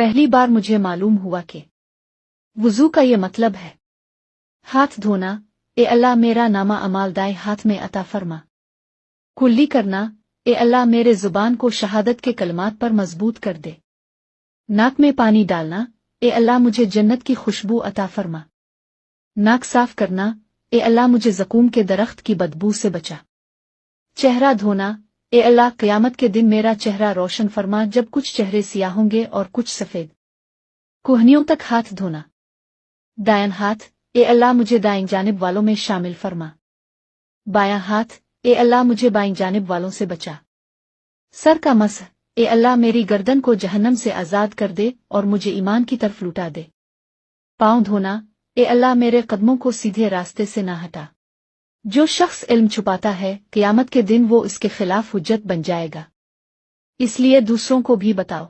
पहली बार मुझे मालूम हुआ कि वुजू का ये मतलब है हाथ धोना। ए अल्लाह मेरा नामा अमाल दाएं हाथ में अता फरमा। कुल्ली करना। ए अल्लाह मेरे जुबान को शहादत के कलमात पर मजबूत कर दे। नाक में पानी डालना। ए अल्लाह मुझे जन्नत की खुशबू अता फरमा। नाक साफ करना। ए अल्लाह मुझे ज़कूम के दरख्त की बदबू से बचा। चेहरा धोना। ए अल्लाह क़यामत के दिन मेरा चेहरा रोशन फरमा जब कुछ चेहरे सियाह होंगे और कुछ सफ़ेद। कोहनियों तक हाथ धोना। दायां हाथ। ए अल्लाह मुझे दाएं जानिब वालों में शामिल फरमा। बायां हाथ। ए अल्लाह मुझे बाईं जानिब वालों से बचा। सर का मसह। ए अल्लाह मेरी गर्दन को जहन्नम से आज़ाद कर दे और मुझे ईमान की तरफ लुटा दे। पाँव धोना। ए अल्लाह मेरे कदमों को सीधे रास्ते से ना हटा। जो शख्स इल्म छुपाता है क़यामत के दिन वो इसके खिलाफ हुज्जत बन जाएगा, इसलिए दूसरों को भी बताओ।